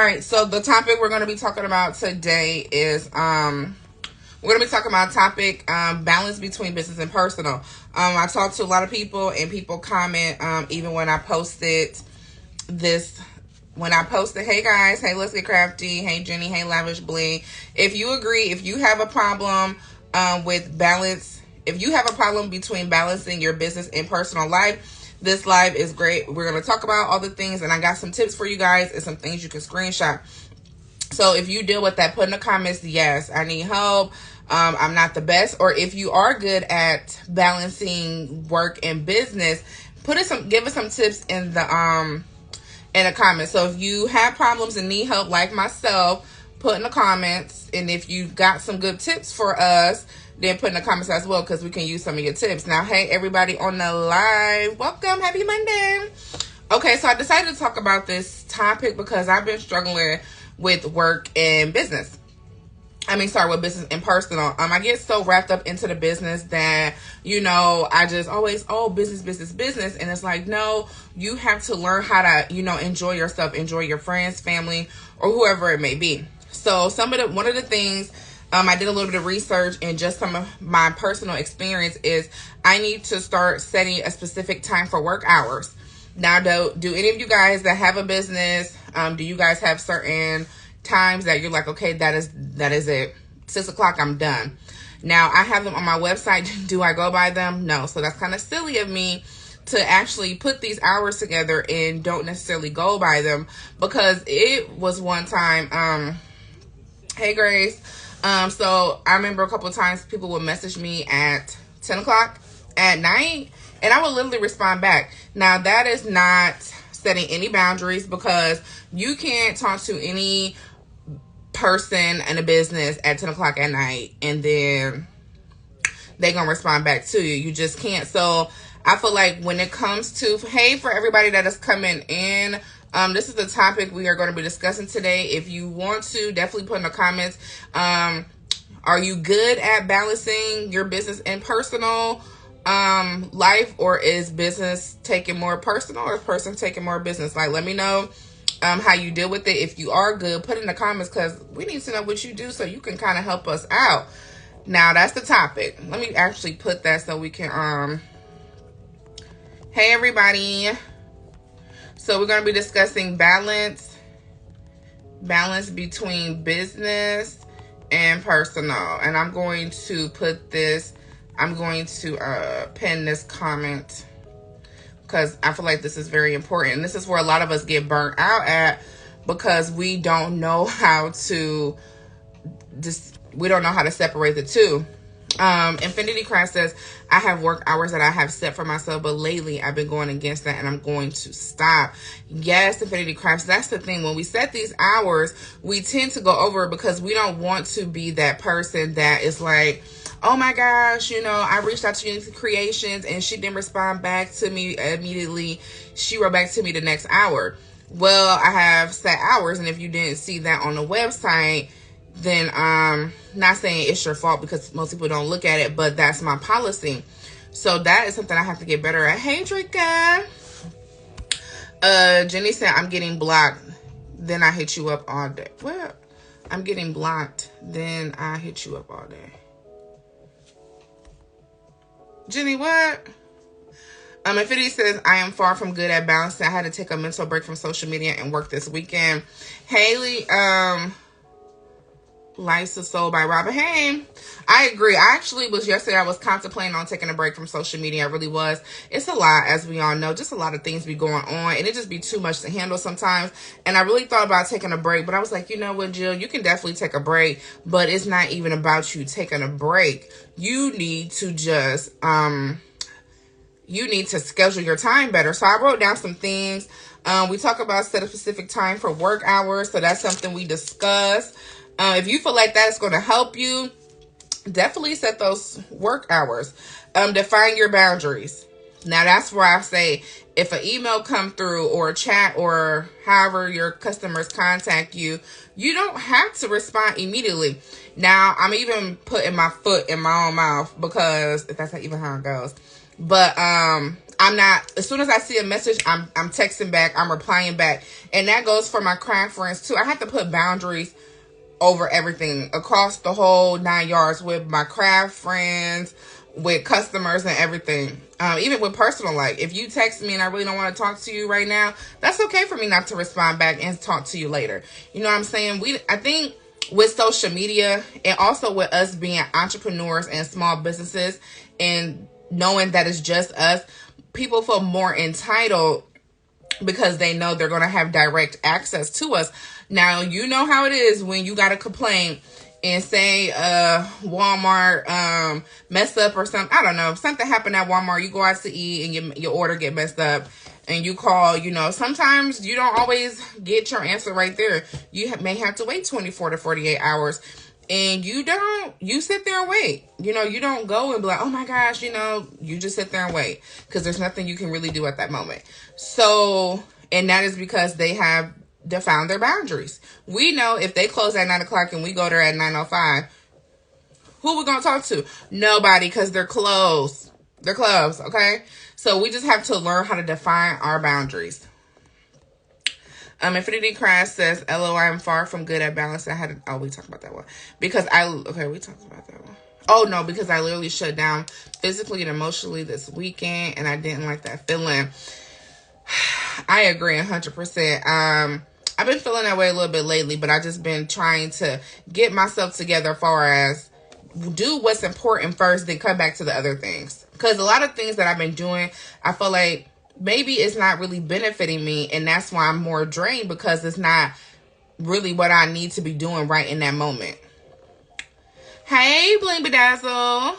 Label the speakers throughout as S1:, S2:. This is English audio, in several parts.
S1: All right, so the topic we're going to be talking about today is we're going to be talking about balance between business and personal. I talked to a lot of people, and people comment even when I posted this. When I posted, hey guys, hey let's get crafty, hey Jenny, hey lavish bling. If you agree, if you have a problem with balance, if you have a problem between balancing your business and personal life, this live is great. We're going to talk about all the things, and I got some tips for you guys and some things you can screenshot. So if you deal with that, put in the comments, yes, I need help. I'm not the best. Or if you are good at balancing work and business, give us some tips in the comments. So if you have problems and need help like myself, put in the comments. And if you got some good tips for us, then put in the comments as well, because we can use some of your tips. Now, hey, everybody on the live, welcome. Happy Monday. Okay, so I decided to talk about this topic because I've been struggling with work and business. With business and personal. I get so wrapped up into the business that, I just always, business. And it's like, no, you have to learn how to, enjoy yourself, enjoy your friends, family, or whoever it may be. So one of the things, I did a little bit of research, and just some of my personal experience is I need to start setting a specific time for work hours. Now, do any of you guys that have a business, do you guys have certain times that you're like, okay, that is it. 6 o'clock, I'm done. Now, I have them on my website. Do I go by them? No. So that's kind of silly of me to actually put these hours together and don't necessarily go by them, because it was one time, hey Grace. So I remember a couple of times people would message me at 10 o'clock at night, and I would literally respond back. Now, that is not setting any boundaries, because you can't talk to any person in a business at 10 o'clock at night and then they're going to respond back to you. You just can't. So I feel like when it comes to, hey, for everybody that is coming in, this is the topic we are going to be discussing today. If you want to, definitely put in the comments. Are you good at balancing your business and personal life, or is business taking more personal, or is person taking more business? Like, let me know how you deal with it. If you are good, put in the comments, because we need to know what you do so you can kind of help us out. Now, that's the topic. Let me actually put that so we can hey everybody. So we're going to be discussing balance between business and personal. And I'm going to put this, I'm going to pin this comment, because I feel like this is very important. And this is where a lot of us get burnt out at, because we don't know how to separate the two. Infinity Craft says, I have work hours that I have set for myself, but lately I've been going against that, and I'm going to stop. Yes, Infinity Crafts, that's the thing. When we set these hours, we tend to go over it, because we don't want to be that person that is like, oh my gosh, I reached out to Unity Creations and she didn't respond back to me immediately. She wrote back to me the next hour. Well, I have set hours, and if you didn't see that on the website, then not saying it's your fault, because most people don't look at it, but that's my policy. So that is something I have to get better at. Hey, Drika. Jenny said, I'm getting blocked, then I hit you up all day. Well, I'm getting blocked, then I hit you up all day. Jenny, what? Infinity says, I am far from good at balancing. I had to take a mental break from social media and work this weekend. Haley, Life's a Soul by Robert. Hey, I agree. I was contemplating on taking a break from social media. I really was. It's a lot, as we all know. Just a lot of things be going on, and it just be too much to handle sometimes. And I really thought about taking a break, but I was like, you know what, Jill? You can definitely take a break, but it's not even about you taking a break. You need to just, you need to schedule your time better. So I wrote down some things. We talk about set a specific time for work hours. So that's something we discuss. If you feel like that's going to help you, definitely set those work hours. Define your boundaries. Now, that's where I say, if an email come through, or a chat, or however your customers contact you, you don't have to respond immediately. Now, I'm even putting my foot in my own mouth, because if that's not even how it goes. But I I'm not, as soon as I see a message, I'm texting back, I'm replying back. And that goes for my craft friends too. I have to put boundaries over everything across the whole 9 yards with my craft friends, with customers and everything. Even with personal, like if you text me and I really don't want to talk to you right now, that's okay for me not to respond back and talk to you later. You know what I'm saying? I think with social media and also with us being entrepreneurs and small businesses and knowing that it's just us, people feel more entitled because they know they're going to have direct access to us. Now, you know how it is when you got a complaint and say Walmart messed up or something. I don't know. If something happened at Walmart, you go out to eat and your order get messed up and you call, you know, sometimes you don't always get your answer right there. You may have to wait 24 to 48 hours. And you sit there and wait. You know, you don't go and be like, oh my gosh, you know, you just sit there and wait. Because there's nothing you can really do at that moment. So, and that is because they have defined their boundaries. We know if they close at 9 o'clock and we go there at 9:05, who we going to talk to? Nobody, because they're closed. They're closed, okay? So we just have to learn how to define our boundaries. Infinity Crash says, LO, I'm far from good at balance. We talked about that one. We talked about that one. Oh, no, because I literally shut down physically and emotionally this weekend, and I didn't like that feeling. I agree 100%. I've been feeling that way a little bit lately, but I've just been trying to get myself together as far as do what's important first, then come back to the other things. Because a lot of things that I've been doing, I feel like maybe it's not really benefiting me, and that's why I'm more drained, because it's not really what I need to be doing right in that moment. Hey, Bling Bedazzle.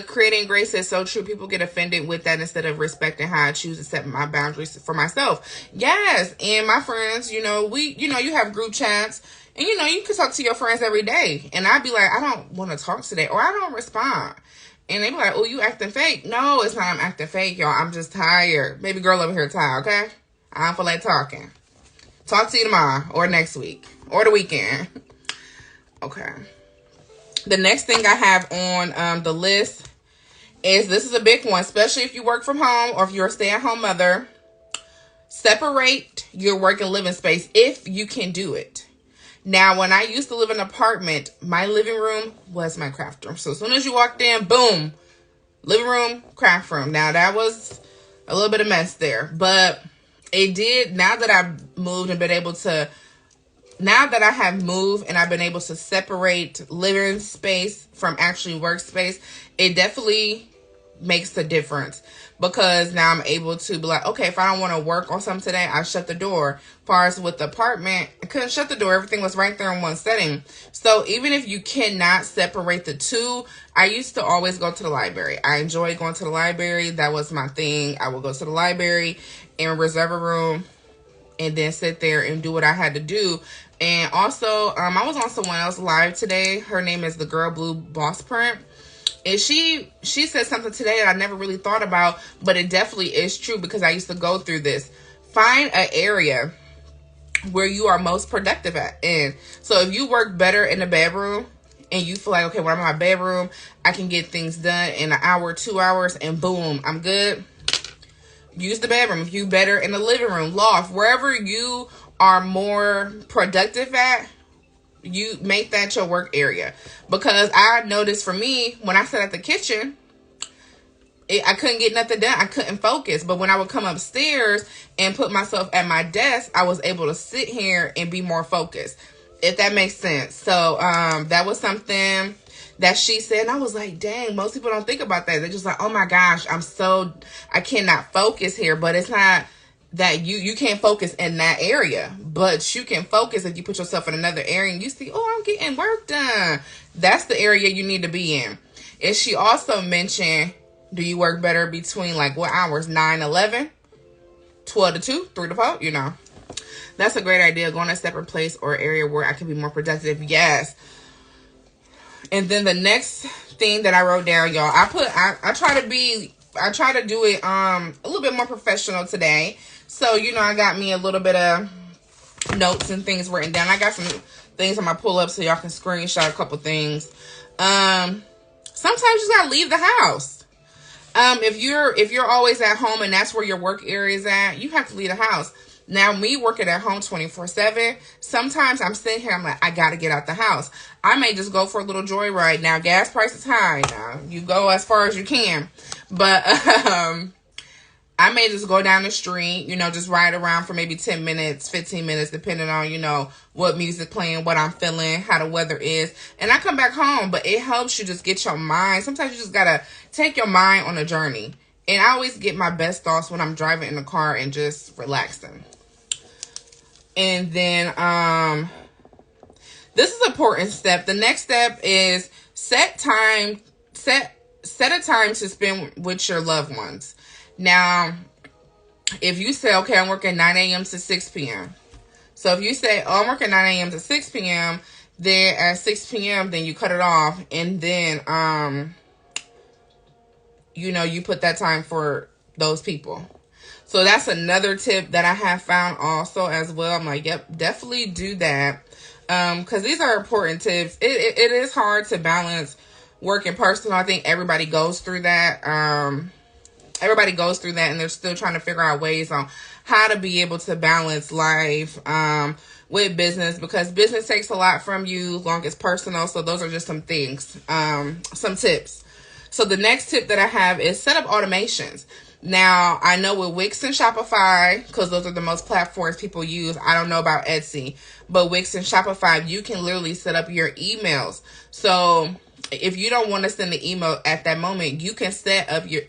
S1: Creating grace is so true. People get offended with that instead of respecting how I choose to set my boundaries for myself. Yes, and my friends, you know, you have group chats, and you know, you can talk to your friends every day, and I'd be like, I don't want to talk today, or I don't respond. And they be like, oh, you acting fake. No, it's not I'm acting fake, y'all. I'm just tired. Baby girl over here tired, okay? I don't feel like talking. Talk to you tomorrow or next week or the weekend. Okay. The next thing I have on the list is, this is a big one, especially if you work from home or if you're a stay-at-home mother. Separate your work and living space if you can do it. Now, when I used to live in an apartment, my living room was my craft room. So as soon as you walked in, boom, living room, craft room. Now, that was a little bit of mess there. But it did, now that I've moved and been able to, now that I have moved and I've been able to separate living space from actually workspace, it definitely makes a difference. Because now I'm able to be like, okay, if I don't want to work on something today, I shut the door. As far as with the apartment, I couldn't shut the door. Everything was right there in one setting. So even if you cannot separate the two, I used to always go to the library. I enjoyed going to the library. That was my thing. I would go to the library and reserve a room and then sit there and do what I had to do. And also, I was on someone else live today. Her name is the Girl Blue Boss Print. And she said something today that I never really thought about, but it definitely is true because I used to go through this. Find an area where you are most productive at. And so if you work better in the bedroom and you feel like, okay, when I'm in my bedroom, I can get things done in an hour, 2 hours, and boom, I'm good. Use the bedroom. If you better in the living room, loft, wherever you are more productive at, you make that your work area. Because I noticed for me, when I sat at the kitchen, I couldn't get nothing done. I couldn't focus. But when I would come upstairs and put myself at my desk, I was able to sit here and be more focused, if that makes sense. So that was something that she said, and I was like, dang, most people don't think about that. They're just like, oh my gosh, I cannot focus here. But it's not that you can't focus in that area, but you can focus if you put yourself in another area and you see, oh, I'm getting work done. That's the area you need to be in. And she also mentioned, do you work better between like what hours? 9, 11, 12 to 2, 3 to 4, you know. That's a great idea. Going to a separate place or area where I can be more productive. Yes. And then the next thing that I wrote down, y'all, I try to do it a little bit more professional today. So, you know, I got me a little bit of notes and things written down. I got some things on my pull-up so y'all can screenshot a couple things. Sometimes you just gotta leave the house. If you're always at home and that's where your work area is at, you have to leave the house. Now, me working at home 24/7, sometimes I'm sitting here, I'm like, I gotta get out the house. I may just go for a little joyride. Now, gas price is high. Now, you go as far as you can. But I may just go down the street, just ride around for maybe 10 minutes, 15 minutes, depending on, what music playing, what I'm feeling, how the weather is. And I come back home, but it helps you just get your mind. Sometimes you just got to take your mind on a journey. And I always get my best thoughts when I'm driving in the car and just relaxing. And then this is an important step. The next step is set a time to spend with your loved ones. Now, if you say, okay, I'm working 9 a.m. to 6 p.m. So if you say, oh, I'm working 9 a.m. to 6 p.m., then at 6 p.m., then you cut it off. And then, you put that time for those people. So that's another tip that I have found also as well. I'm like, yep, definitely do that. Because these are important tips. It is hard to balance work and personal. I think everybody goes through that. Everybody goes through that, and they're still trying to figure out ways on how to be able to balance life with business, because business takes a lot from you, long as personal. So those are just some things, some tips. So the next tip that I have is set up automations. Now, I know with Wix and Shopify, because those are the most platforms people use. I don't know about Etsy, but Wix and Shopify, you can literally set up your emails. So if you don't want to send the email at that moment, you can set up your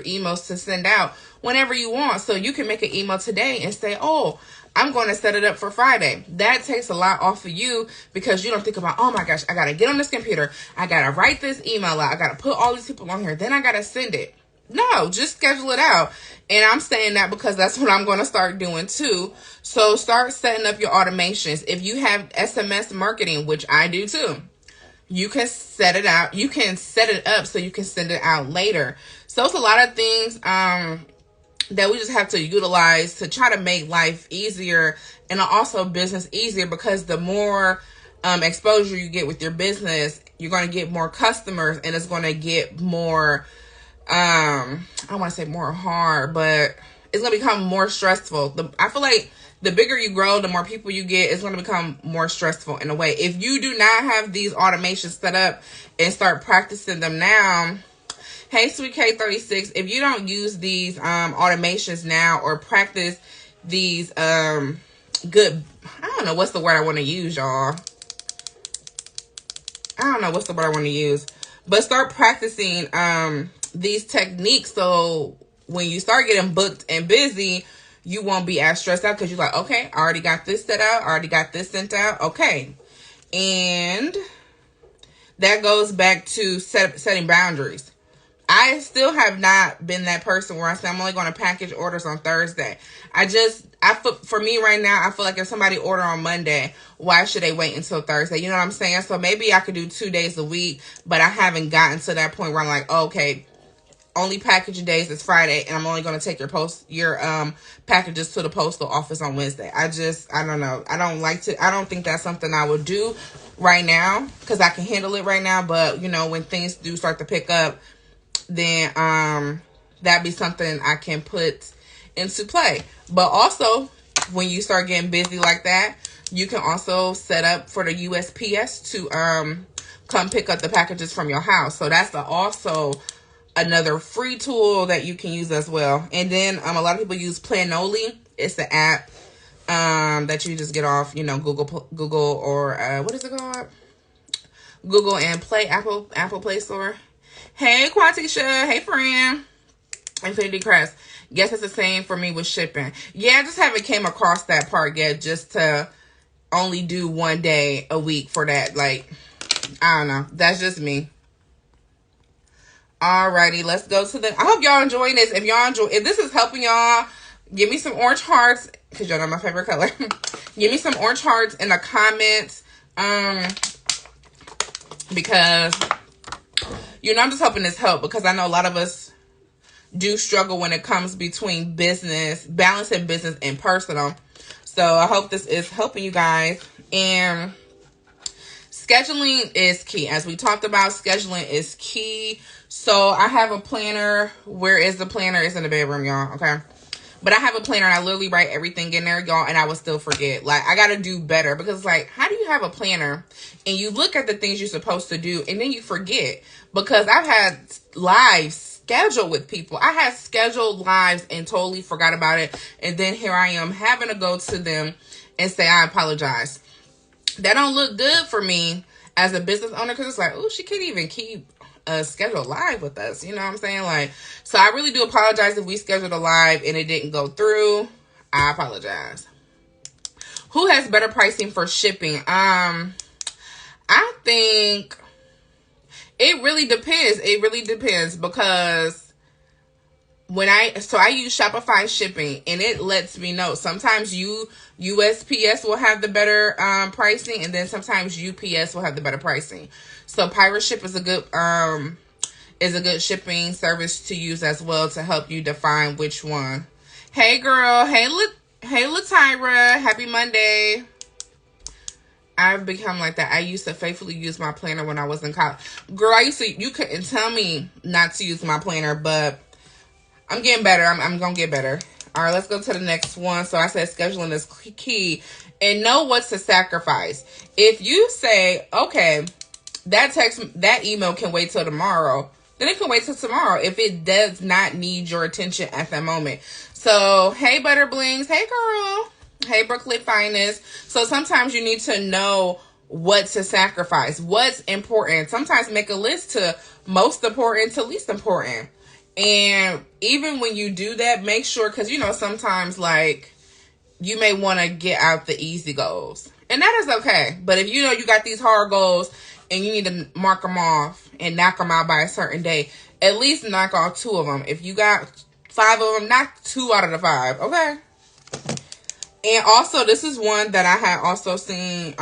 S1: emails to send out whenever you want. So you can make an email today and say, oh, I'm going to set it up for Friday. That takes a lot off of you, because you don't think about, oh my gosh, I got to get on this computer. I got to write this email out. I got to put all these people on here. Then I got to send it. No, just schedule it out. And I'm saying that because that's what I'm going to start doing too. So start setting up your automations. If you have SMS marketing, which I do too, you can set it out. You can set it up so you can send it out later. So it's a lot of things that we just have to utilize to try to make life easier and also business easier, because the more exposure you get with your business, you're going to get more customers, and it's going to get more, I don't want to say more hard, but it's going to become more stressful. I feel like the bigger you grow, the more people you get, it's going to become more stressful in a way. If you do not have these automations set up and start practicing them now, hey, Sweet K36, if you don't use these automations now or practice these good, I don't know what's the word I want to use, y'all. I don't know what's the word I want to use. But start practicing these techniques, so when you start getting booked and busy, you won't be as stressed out, because you're like, okay, I already got this set out. I already got this sent out. Okay. And that goes back to setting boundaries. I still have not been that person where I say I'm only going to package orders on Thursday. For me right now, I feel like if somebody order on Monday, why should they wait until Thursday? You know what I'm saying? So maybe I could do 2 days a week, but I haven't gotten to that point where I'm like, oh, okay, only packaging days is Friday, and I'm only going to take your packages to the postal office on Wednesday. I don't know. I don't think that's something I would do right now, because I can handle it right now. But, when things do start to pick up, then that'd be something I can put into play. But also, when you start getting busy like that, you can also set up for the USPS to come pick up the packages from your house. So that's also another free tool that you can use as well. And then a lot of people use Planoly. It's the app that you just get off, Google or what is it called? Google and Apple Play Store. Hey, Quatisha. Hey, friend. Infinity Crest. Guess it's the same for me with shipping. Yeah, I just haven't came across that part yet, just to only do 1 day a week for that. Like, I don't know. That's just me. Alrighty, let's go to I hope y'all enjoying this. If this is helping y'all, give me some orange hearts, because y'all know my favorite color. Give me some orange hearts in the comments. Because, I'm just hoping this help, because I know a lot of us do struggle when it comes between balancing business and personal. So I hope this is helping you guys. And scheduling is key. As we talked about, scheduling is key. So I have a planner. Where is the planner? It's in the bedroom, y'all. Okay. But I have a planner and I literally write everything in there, y'all, and I will still forget. Like, I got to do better because, like, how do you have a planner and you look at the things you're supposed to do and then you forget? Because I've had lives scheduled with people. I had scheduled lives and totally forgot about it. And then here I am having to go to them and say, I apologize. That don't look good for me as a business owner because it's like, oh, she can't even keep a scheduled live with us. You know what I'm saying? Like, so I really do apologize if we scheduled a live and it didn't go through. I apologize. Who has better pricing for shipping? I think it really depends. It really depends because I use Shopify shipping and it lets me know. Sometimes USPS will have the better pricing, and then sometimes UPS will have the better pricing. So Pirate Ship is a good shipping service to use as well to help you define which one. Hey girl, hey Latyra, happy Monday. I've become like that. I used to faithfully use my planner when I was in college. Girl, you couldn't tell me not to use my planner, but I'm getting better. I'm going to get better. All right, let's go to the next one. So I said scheduling is key. And know what to sacrifice. If you say, okay, that email can wait till tomorrow, then it can wait till tomorrow if it does not need your attention at that moment. So, hey, Butter Blings. Hey, girl. Hey, Brooklet Finest. So sometimes you need to know what to sacrifice, what's important. Sometimes make a list to most important to least important. And even when you do that, make sure, because, you know, sometimes, like, you may want to get out the easy goals. And that is okay. But if you know you got these hard goals and you need to mark them off and knock them out by a certain day, at least knock off 2 of them. If you got 5 of them, knock 2 out of the 5. Okay? And also, this is one that I had also seen.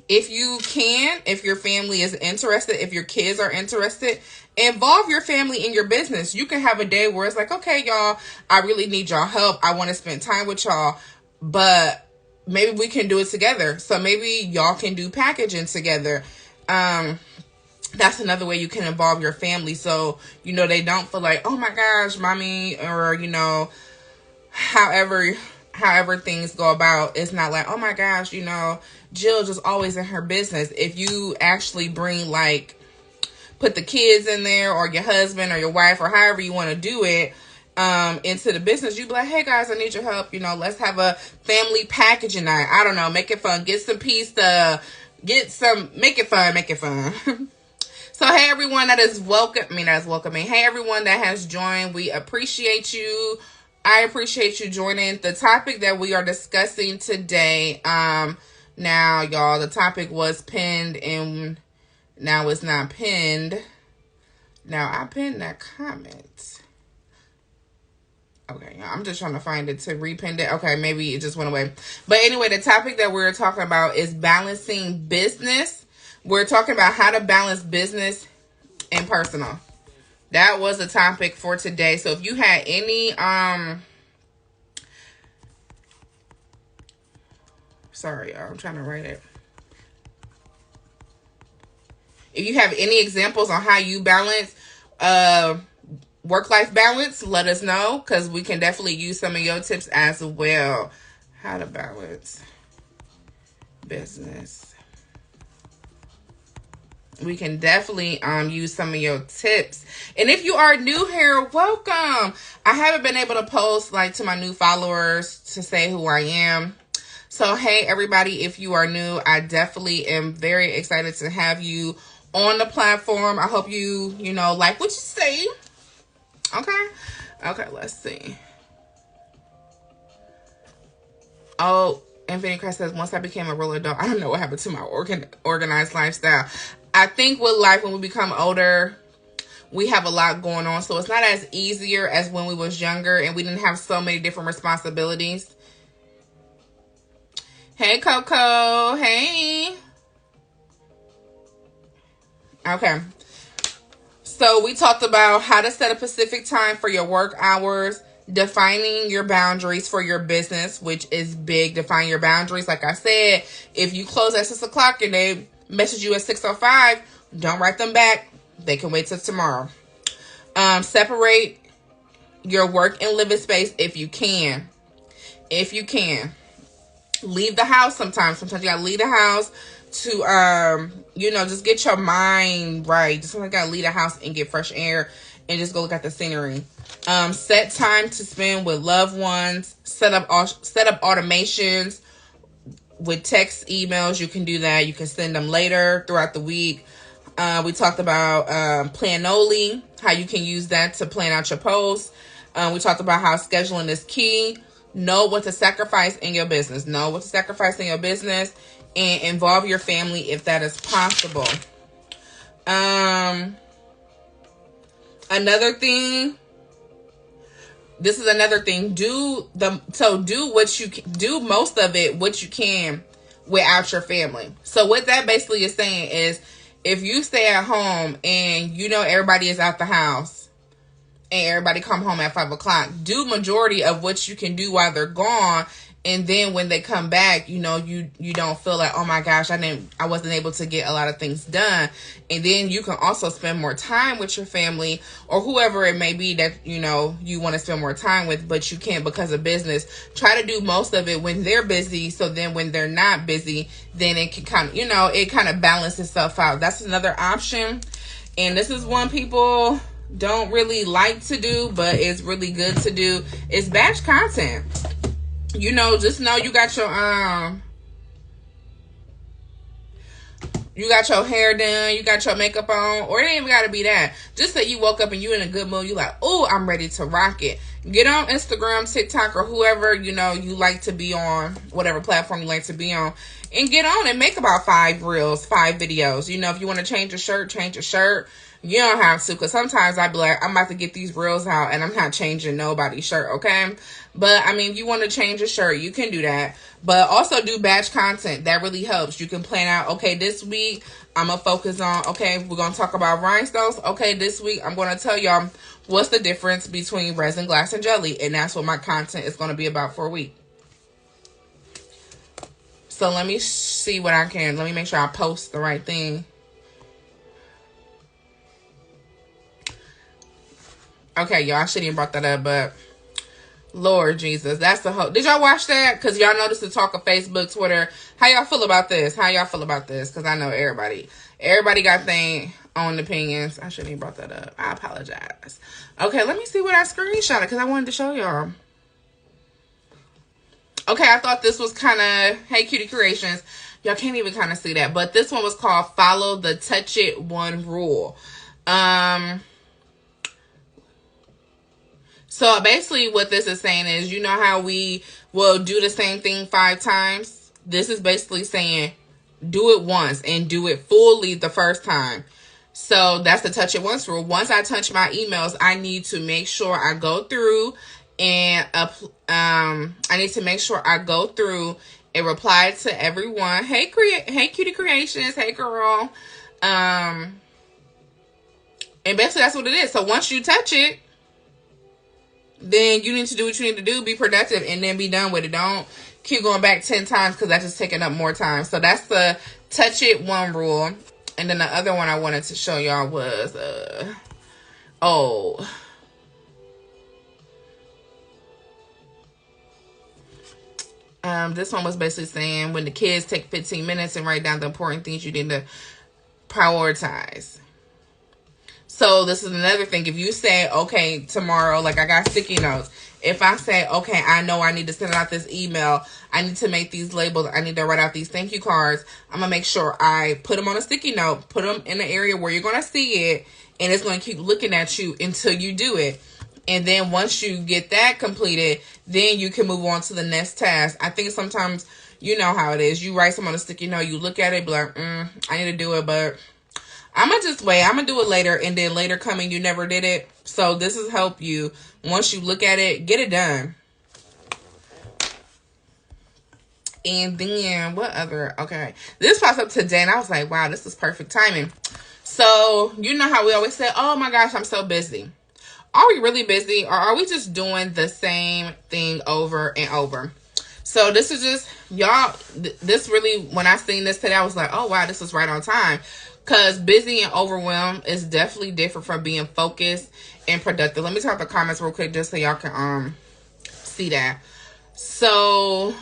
S1: If you can, if your family is interested, if your kids are interested, involve your family in your business. You can have a day where it's like, okay, y'all, I really need y'all help. I want to spend time with y'all, but maybe we can do it together. So maybe y'all can do packaging together. That's another way you can involve your family. So, you know, they don't feel like, oh my gosh, mommy, or, you know, however things go about. It's not like, oh my gosh, you know, Jill just always in her business. If you actually bring, like, put the kids in there or your husband or your wife or however you want to do it into the business, you be like, hey guys, I need your help. You know, let's have a family packaging night. I don't know, make it fun. Get some pizza. Make it fun. So, hey everyone that is welcoming. Hey everyone that has joined. We appreciate you. I appreciate you joining. The topic that we are discussing today, now, y'all, the topic was pinned and now it's not pinned. Now, I pinned that comment. Okay, I'm just trying to find it to repin it. Okay, maybe it just went away. But anyway, the topic that we're talking about is balancing business. We're talking about how to balance business and personal. That was the topic for today. So if you had any, sorry, y'all, I'm trying to write it. If you have any examples on how you balance work-life balance, let us know, because we can definitely use some of your tips as well. How to balance business. We can definitely use some of your tips. And if you are new here, welcome. I haven't been able to post, like, to my new followers to say who I am. So, hey, everybody, if you are new, I definitely am very excited to have you on the platform. I hope you know, like what you see. Okay, let's see. Oh, Infinity Crest says, once I became a real adult, I don't know what happened to my organized lifestyle. I think with life, when we become older, we have a lot going on. So it's not as easier as when we was younger and we didn't have so many different responsibilities. Hey, Coco. Hey. Okay. So we talked about how to set a specific time for your work hours, Defining your boundaries for your business, which is big. Define your boundaries. Like I said, if you close at 6 o'clock and they message you at 6:05, don't write them back. They can wait till tomorrow. Separate your work and living space if you can. If you can. Leave the house sometimes. Sometimes you gotta leave the house to, just get your mind right. Just sometimes you gotta leave the house and get fresh air and just go look at the scenery. Set time to spend with loved ones. Set up automations with text, emails. You can do that. You can send them later throughout the week. We talked about Planoli, how you can use that to plan out your posts. We talked about how scheduling is key. Know what to sacrifice in your business. Know what to sacrifice in your business, and involve your family if that is possible. Another thing. This is another thing. Do what you can, do most of it what you can without your family. So what that basically is saying is, if you stay at home and everybody is out the house and everybody come home at 5 o'clock, do majority of what you can do while they're gone. And then when they come back, you don't feel like, oh my gosh, I wasn't able to get a lot of things done. And then you can also spend more time with your family or whoever it may be that, you want to spend more time with, but you can't because of business. Try to do most of it when they're busy. So then when they're not busy, then it can kind of balance itself out. That's another option. And this is one people don't really like to do, but it's really good to do. It's batch content. Just know you got your hair done, you got your makeup on, or it ain't even gotta be that. Just say you woke up and you in a good mood, you like, oh, I'm ready to rock it. Get on Instagram, TikTok, or whoever you like to be on, whatever platform you like to be on, and get on and make about 5 reels, 5 videos. If you want to change your shirt, change your shirt. You don't have to, because sometimes I be like, I'm about to get these reels out and I'm not changing nobody's shirt, okay? But, if you want to change your shirt, you can do that. But also do batch content. That really helps. You can plan out, okay, this week I'm going to focus on, okay, we're going to talk about rhinestones. Okay, this week I'm going to tell y'all what's the difference between resin, glass, and jelly. And that's what my content is going to be about for a week. So let me see what I can. Let me make sure I post the right thing. Okay, y'all, I shouldn't even brought that up, but Lord Jesus, that's the whole. Did y'all watch that? Because y'all noticed the talk of Facebook, Twitter. How y'all feel about this? Because I know everybody got their own opinions. I shouldn't even brought that up. I apologize. Okay, let me see what I screenshotted because I wanted to show y'all. Okay, I thought this was kind of, hey, Cutie Creations. Y'all can't even kind of see that, but this one was called Follow the Touch It One Rule. So basically what this is saying is, how we will do the same thing 5 times? This is basically saying do it once and do it fully the first time. So that's the touch it once rule. Once I touch my emails, I need to make sure I go through and reply to everyone. Hey, Cutie Creations. Hey, girl. And basically that's what it is. So once you touch it, then you need to do what you need to do, be productive, and then be done with it. Don't keep going back 10 times because that's just taking up more time. So that's the touch it one rule. And then the other one I wanted to show y'all was, this one was basically saying when the kids take 15 minutes and write down the important things you need to prioritize. So this is another thing. If you say, okay, tomorrow, like I got sticky notes. If I say, okay, I know I need to send out this email. I need to make these labels. I need to write out these thank you cards. I'm going to make sure I put them on a sticky note. Put them in an area where you're going to see it. And it's going to keep looking at you until you do it. And then once you get that completed, then you can move on to the next task. I think sometimes you know how it is. You write something on a sticky note. You look at it, be like, I need to do it, but I'm going to just wait. I'm going to do it later. And then later coming, you never did it. So this is help you. Once you look at it, get it done. And then what other? Okay. This pops up today. And I was like, wow, this is perfect timing. So you know how we always say, oh my gosh, I'm so busy. are we really busy, or are we just doing the same thing over and over? So this is just, y'all, this really, when I seen this today, I was like, oh wow, this is right on time. Because busy and overwhelmed is definitely different from being focused and productive. Let me talk the comments real quick just so y'all can see that. So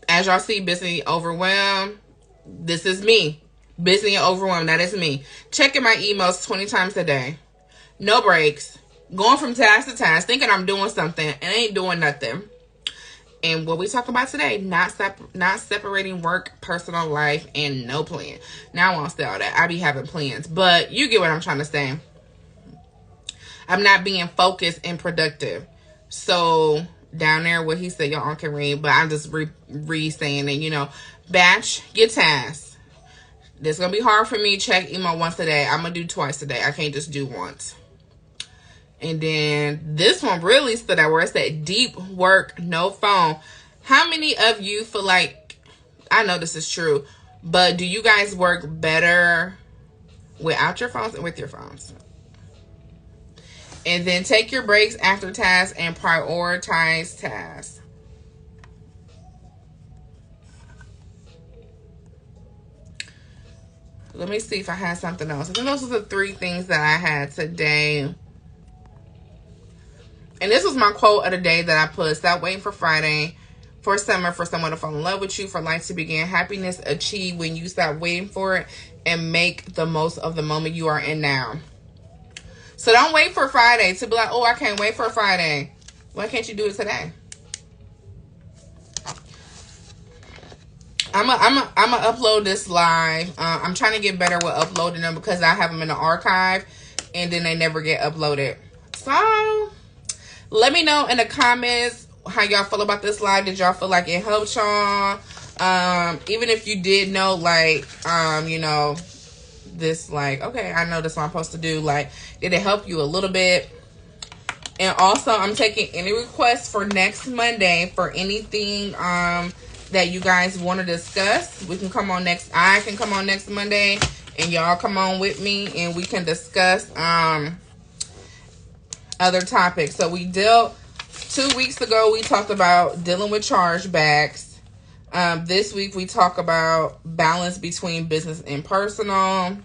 S1: as y'all see, busy, overwhelmed, this is me. Busy and overwhelmed, that is me. Checking my emails 20 times a day. No breaks. Going from task to task, thinking I'm doing something and ain't doing nothing. And what we talk about today, not separating work, personal life, and no plan. Now I won't say all that. I be having plans, but you get what I'm trying to say. I'm not being focused and productive. So down there, what he said, y'all can read, but I'm just re-saying it. You know, batch your tasks. This gonna be hard for me. Check email once a day. I'm gonna do twice a day. I can't just do once. And then this one really stood out where it said deep work, no phone. How many of you feel like, I know this is true, but do you guys work better without your phones and with your phones? And then take your breaks after tasks and prioritize tasks. Let me see if I had something else. I think those are the 3 things that I had today. And this was my quote of the day that I put. Stop waiting for Friday, for summer, for someone to fall in love with you, for life to begin. Happiness achieved when you stop waiting for it and make the most of the moment you are in now. So don't wait for Friday to be like, oh, I can't wait for Friday. Why can't you do it today? I'm a upload this live. I'm trying to get better with uploading them because I have them in the archive and then they never get uploaded. So let me know in the comments how y'all feel about this live. Did y'all feel like it helped y'all? Even if you did know, like, you know, this, like, okay, I know this what I'm supposed to do. Like, did it help you a little bit? And also, I'm taking any requests for next Monday for anything that you guys want to discuss. We can come on next. I can come on next Monday, and y'all come on with me, and we can discuss other topics. So we dealt 2 weeks ago. We talked about dealing with chargebacks. This week we talk about balance between business and personal.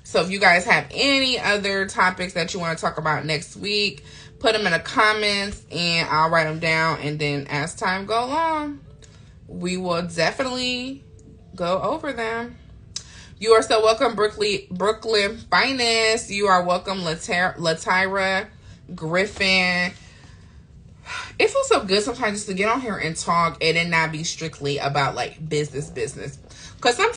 S1: So if you guys have any other topics that you want to talk about next week, put them in the comments and I'll write them down. And then as time goes on, we will definitely go over them. You are so welcome, Brooklyn Finest. You are welcome, Latyra Griffin. It feels so good sometimes just to get on here and talk and then not be strictly about like business. Because sometimes